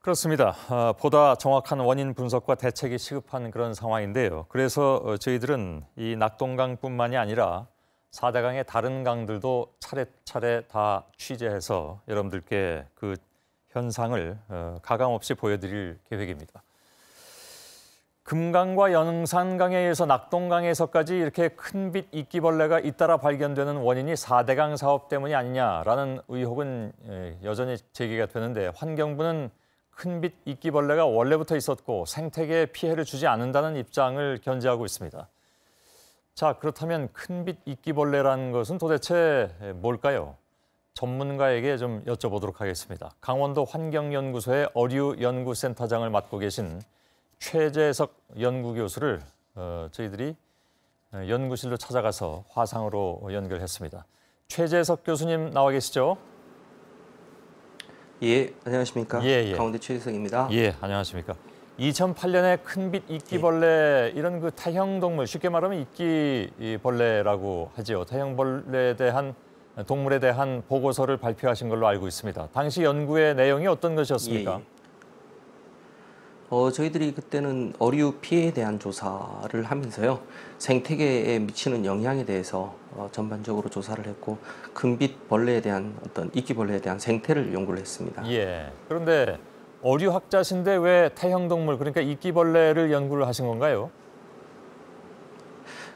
그렇습니다. 보다 정확한 원인 분석과 대책이 시급한 그런 상황인데요. 그래서 저희들은 이 낙동강뿐만이 아니라 4대강의 다른 강들도 차례차례 다 취재해서 여러분들께 그 현상을 가감없이 보여드릴 계획입니다. 금강과 영산강에 이어서 낙동강에서까지 이렇게 큰빛 이끼벌레가 잇따라 발견되는 원인이 4대강 사업 때문이 아니냐라는 의혹은 여전히 제기가 되는데, 환경부는 큰빛 이끼벌레가 원래부터 있었고 생태계에 피해를 주지 않는다는 입장을 견지하고 있습니다. 자, 그렇다면 큰빛 이끼벌레라는 것은 도대체 뭘까요? 전문가에게 좀 여쭤보도록 하겠습니다. 강원도 환경연구소의 어류연구센터장을 맡고 계신 최재석 연구교수를 저희들이 연구실로 찾아가서 화상으로 연결했습니다. 최재석 교수님 나와 계시죠? 예, 안녕하십니까. 강원대 최재석입니다. 예, 안녕하십니까. 2008년에 큰빛 이끼벌레, 이런 그 태형동물, 쉽게 말하면 이끼벌레라고 하죠. 태형벌레에 대한 동물에 대한 보고서를 발표하신 걸로 알고 있습니다. 당시 연구의 내용이 어떤 것이었습니까? 저희들이 그때는 어류 피해에 대한 조사를 하면서요, 생태계에 미치는 영향에 대해서 전반적으로 조사를 했고, 큰빛 벌레에 대한 어떤 이끼벌레에 대한 생태를 연구를 했습니다. 예. 그런데 어류학자신데 왜 태형동물, 그러니까 이끼벌레를 연구를 하신 건가요?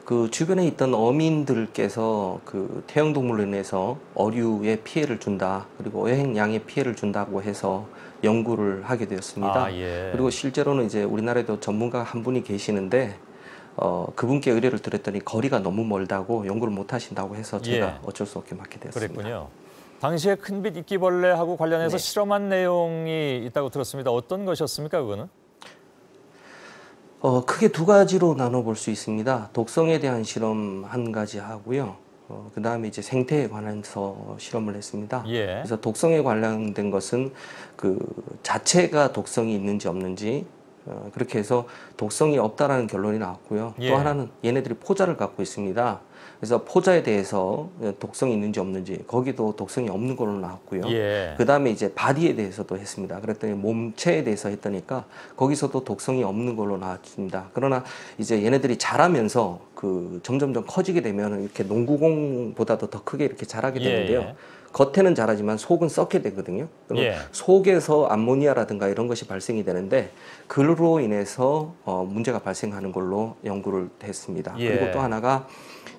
그 주변에 있던 어민들께서 그 태형동물로 인해서 어류에 피해를 준다, 그리고 어획량에 피해를 준다고 해서 연구를 하게 되었습니다. 그리고 실제로는 이제 우리나라에도 전문가 한 분이 계시는데 그분께 의뢰를 드렸더니 거리가 너무 멀다고 연구를 못 하신다고 해서 제가 어쩔 수 없게 맡게 되었습니다. 그랬군요. 당시에 큰빛 이끼벌레하고 관련해서 실험한 내용이 있다고 들었습니다. 어떤 것이었습니까, 그거는? 크게 두 가지로 나눠볼 수 있습니다. 독성에 대한 실험 한 가지 하고요. 그 다음에 이제 생태에 관해서 실험을 했습니다. 그래서 독성에 관련된 것은 그 자체가 독성이 있는지 없는지, 그렇게 해서 독성이 없다라는 결론이 나왔고요. 또 하나는 얘네들이 포자를 갖고 있습니다. 그래서 포자에 대해서 독성이 있는지 없는지, 거기도 독성이 없는 걸로 나왔고요. 그 다음에 이제 바디에 대해서도 했습니다. 그랬더니 몸체에 대해서 했더니까 거기서도 독성이 없는 걸로 나왔습니다. 그러나 이제 얘네들이 자라면서 그 점점점 커지게 되면 이렇게 농구공보다도 더 크게 이렇게 자라게 되는데요. 겉에는 자라지만 속은 썩게 되거든요. 속에서 암모니아라든가 이런 것이 발생이 되는데, 그로 인해서 문제가 발생하는 걸로 연구를 했습니다. 그리고 또 하나가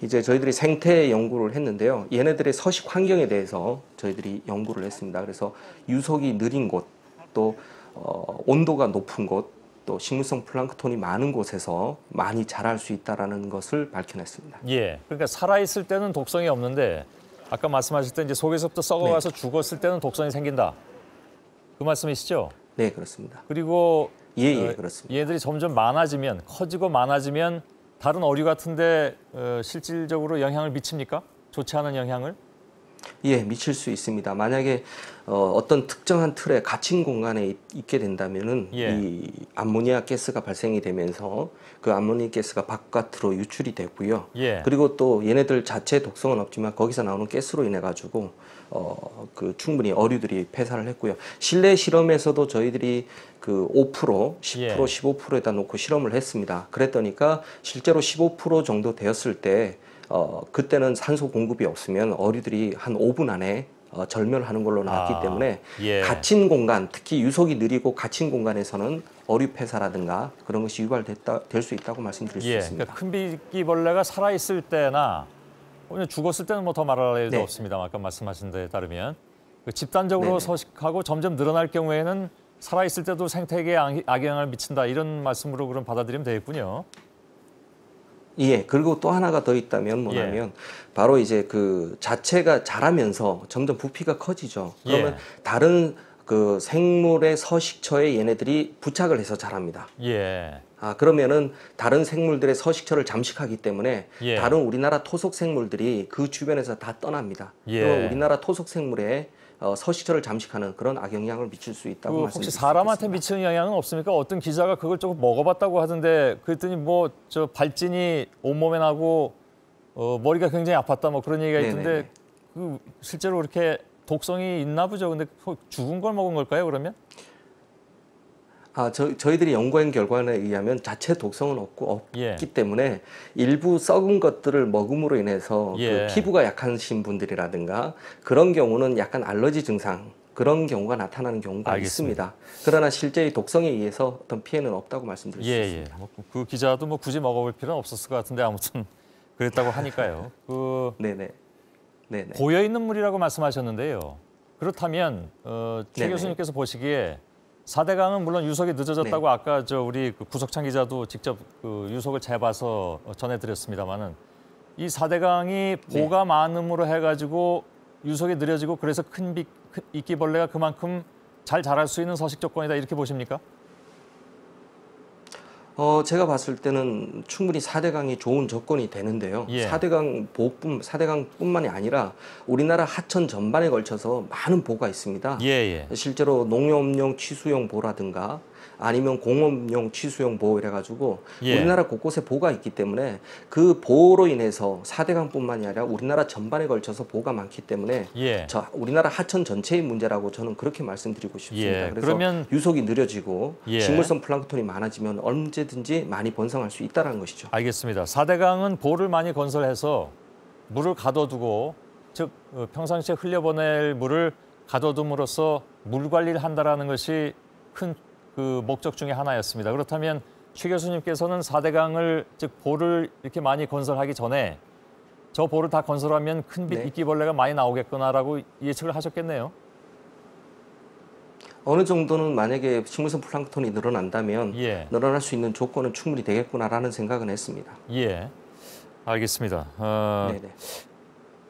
이제 저희들이 생태 연구를 했는데요. 얘네들의 서식 환경에 대해서 저희들이 연구를 했습니다. 그래서 유속이 느린 곳, 또 온도가 높은 곳, 또 식물성 플랑크톤이 많은 곳에서 많이 자랄 수 있다는 것을 밝혀냈습니다. 그러니까 살아있을 때는 독성이 없는데, 아까 말씀하실 때 이제 속에서부터 썩어가서 죽었을 때는 독성이 생긴다, 그 말씀이시죠? 네, 그렇습니다. 그리고 그렇습니다. 얘들이 점점 많아지면, 커지고 많아지면 다른 어류 같은데 실질적으로 영향을 미칩니까? 좋지 않은 영향을? 미칠 수 있습니다. 만약에 어떤 특정한 틀에 갇힌 공간에 있게 된다면은 이 암모니아 가스가 발생이 되면서 그 암모니아 가스가 바깥으로 유출이 되고요. 그리고 또 얘네들 자체 독성은 없지만 거기서 나오는 가스로 인해 가지고 그 충분히 어류들이 폐사를 했고요. 실내 실험에서도 저희들이 그 5%, 10%, 15%에다 놓고 실험을 했습니다. 그랬더니까 실제로 15% 정도 되었을 때 그때는 산소 공급이 없으면 어류들이 한 5분 안에 절멸하는 걸로 나왔기 때문에 갇힌 공간, 특히 유속이 느리고 갇힌 공간에서는 어류 폐사라든가 그런 것이 유발될 수 있다고 말씀드릴 수 있습니다. 그러니까 큰빛이벌레가 살아있을 때나 죽었을 때는 뭐 더 말할 일도 없습니다. 아까 말씀하신 데 따르면 집단적으로 서식하고 점점 늘어날 경우에는 살아있을 때도 생태계에 악영향을 미친다, 이런 말씀으로 그럼 받아들이면 되겠군요. 그리고 또 하나가 더 있다면 뭐냐면 바로 이제 그 자체가 자라면서 점점 부피가 커지죠. 그러면 다른 그 생물의 서식처에 얘네들이 부착을 해서 자랍니다. 그러면은 다른 생물들의 서식처를 잠식하기 때문에 다른 우리나라 토속 생물들이 그 주변에서 다 떠납니다. 그럼 우리나라 토속 생물의 서식처를 잠식하는 그런 악영향을 미칠 수 있다고 말씀드립니다. 혹시 사람한테 미치는 영향은 없습니까? 어떤 기자가 그걸 조금 먹어봤다고 하던데, 그랬더니 뭐 저 발진이 온몸에 나고 머리가 굉장히 아팠다, 뭐 그런 얘기가 있던데, 그 실제로 그렇게 독성이 있나 보죠. 근데 죽은 걸 먹은 걸까요, 그러면? 저희들이 연구한 결과에 의하면 자체 독성은 없기 예. 때문에 일부 썩은 것들을 먹음으로 인해서 예. 그 피부가 약하신 분들이라든가 그런 경우는 약간 알러지 증상 그런 경우가 나타나는 경우가 알겠습니다. 있습니다. 그러나 실제 독성에 의해서 어떤 피해는 없다고 말씀드릴 수 있습니다. 그 기자도 뭐 굳이 먹어볼 필요는 없었을 것 같은데 아무튼 그랬다고 하니까요. 네네. 고여 있는 물이라고 말씀하셨는데요. 그렇다면 최 네네. 교수님께서 보시기에 4대강은 물론 유속이 늦어졌다고 네. 아까 우리 구석찬 기자도 직접 유속을 재봐서 전해드렸습니다마는 이 4대강이 보가 많음으로 해가지고 유속이 느려지고 그래서 큰 이끼벌레가 그만큼 잘 자랄 수 있는 서식 조건이다 이렇게 보십니까? 제가 봤을 때는 충분히 4대강이 좋은 조건이 되는데요. 예. 4대강뿐만이 아니라 우리나라 하천 전반에 걸쳐서 많은 보가 있습니다. 예. 실제로 농업용 취수용 보라든가 아니면 공업용 취수용 보호 이래가지고 우리나라 곳곳에 보가 있기 때문에 그 보호로 인해서 4대강뿐만이 아니라 우리나라 전반에 걸쳐서 보가 많기 때문에 우리나라 하천 전체의 문제라고 저는 그렇게 말씀드리고 싶습니다. 그래서 그러면 유속이 느려지고 식물성 플랑크톤이 많아지면 언제든지 많이 번성할 수 있다는 것이죠. 알겠습니다. 4대강은 보를 많이 건설해서 물을 가둬두고 즉 평상시에 흘려보낼 물을 가둬둠으로써 물 관리를 한다라는 것이 큰 그 목적 중에 하나였습니다. 그렇다면 최 교수님께서는 4대강을 즉 보를 이렇게 많이 건설하기 전에 저 보를 다 건설하면 큰빛 이끼벌레가 많이 나오겠구나라고 예측을 하셨겠네요. 어느 정도는 만약에 식물성 플랑크톤이 늘어난다면 늘어날 수 있는 조건은 충분히 되겠구나라는 생각은 했습니다. 예, 알겠습니다.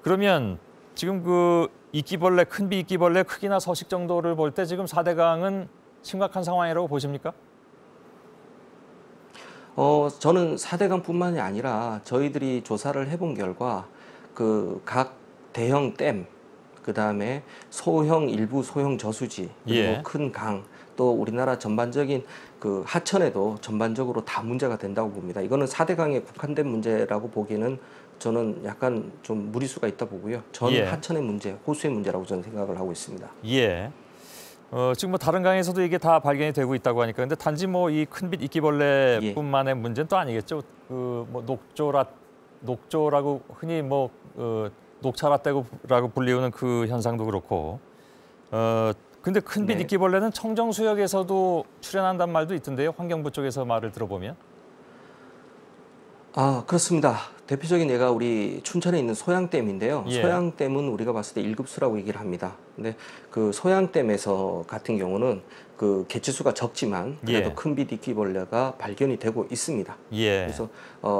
그러면 지금 그 이끼벌레, 큰빛 이끼벌레 크기나 서식 정도를 볼 때 지금 4대강은 심각한 상황이라고 보십니까? 저는 4대강뿐만이 아니라 저희들이 조사를 해본 결과 그 각 대형 댐, 그다음에 일부 소형 저수지, 그리고 큰 강, 또 우리나라 전반적인 그 하천에도 전반적으로 다 문제가 된다고 봅니다. 이거는 4대강에 국한된 문제라고 보기에는 저는 약간 좀 무리수가 있다 보고요. 전 하천의 문제, 호수의 문제라고 저는 생각을 하고 있습니다. 지금 뭐 다른 강에서도 이게 다 발견이 되고 있다고 하니까 근데 단지 뭐 이 큰빛 이끼벌레뿐만의 문제는 또 아니겠죠. 그 뭐 녹조라고 흔히 뭐 녹차라떼라고 불리우는 그 현상도 그렇고. 근데 큰빛 이끼벌레는 청정수역에서도 출현한다는 말도 있던데요. 환경부 쪽에서 말을 들어보면. 그렇습니다. 대표적인 예가 우리 춘천에 있는 소양댐인데요. 소양댐은 우리가 봤을 때 1급수라고 얘기를 합니다. 근데 그 소양댐에서 같은 경우는 그 개체수가 적지만 그래도 큰빛 이끼벌레가 발견이 되고 있습니다. 그래서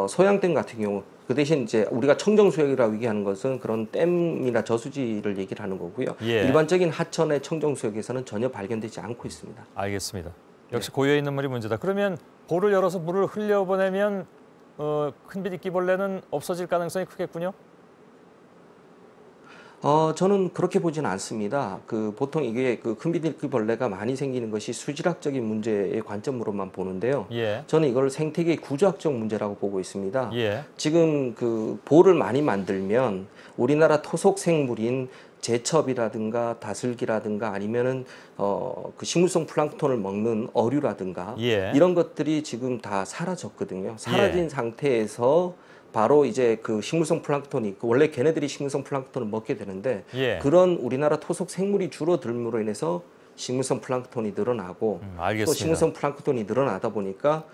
소양댐 같은 경우 그 대신 이제 우리가 청정수역이라고 얘기하는 것은 그런 댐이나 저수지를 얘기를 하는 거고요. 일반적인 하천의 청정수역에서는 전혀 발견되지 않고 있습니다. 알겠습니다. 역시 고여있는 물이 문제다. 그러면 보를 열어서 물을 흘려보내면 큰빛 이끼벌레는 없어질 가능성이 크겠군요. 저는 그렇게 보지는 않습니다. 보통 이게 큰빛 이끼벌레가 많이 생기는 것이 수질학적인 문제의 관점으로만 보는데요. 저는 이걸 생태계 구조학적 문제라고 보고 있습니다. 지금 그 보를 많이 만들면 우리나라 토속 생물인 제첩이라든가 다슬기라든가 아니면은 그 식물성 플랑크톤을 먹는 어류라든가 이런 것들이 지금 다 사라졌거든요. 사라진 상태에서 바로 이제 그 식물성 플랑크톤이 원래 걔네들이 식물성 플랑크톤을 먹게 되는데 그런 우리나라 토속 생물이 줄어들므로 인해서 식물성 플랑크톤이 늘어나고 또 식물성 플랑크톤이 늘어나다 보니까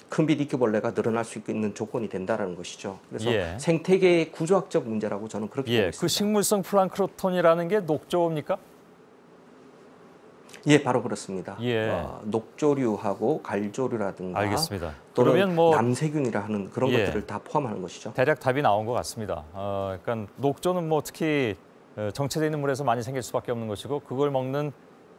큰빛 이끼벌레가 늘어날 수 있는 조건이 된다는 것이죠. 그래서 생태계의 구조학적 문제라고 저는 그렇게 보고 있습니다. 그 식물성 플랑크톤이라는 게 녹조입니까? 바로 그렇습니다. 녹조류하고 갈조류라든가 또는 그러면 뭐 남세균이라 하는 그런 것들을 다 포함하는 것이죠. 대략 답이 나온 것 같습니다. 그러니까 녹조는 뭐 특히 정체되어 있는 물에서 많이 생길 수밖에 없는 것이고 그걸 먹는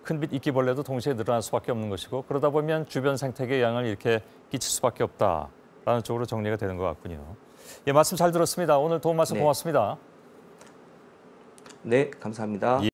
큰빛 이끼벌레도 동시에 늘어날 수밖에 없는 것이고 그러다 보면 주변 생태계에 영향을 이렇게 끼칠 수밖에 없다라는 쪽으로 정리가 되는 것 같군요. 말씀 잘 들었습니다. 오늘 도움 말씀 고맙습니다. 네, 감사합니다.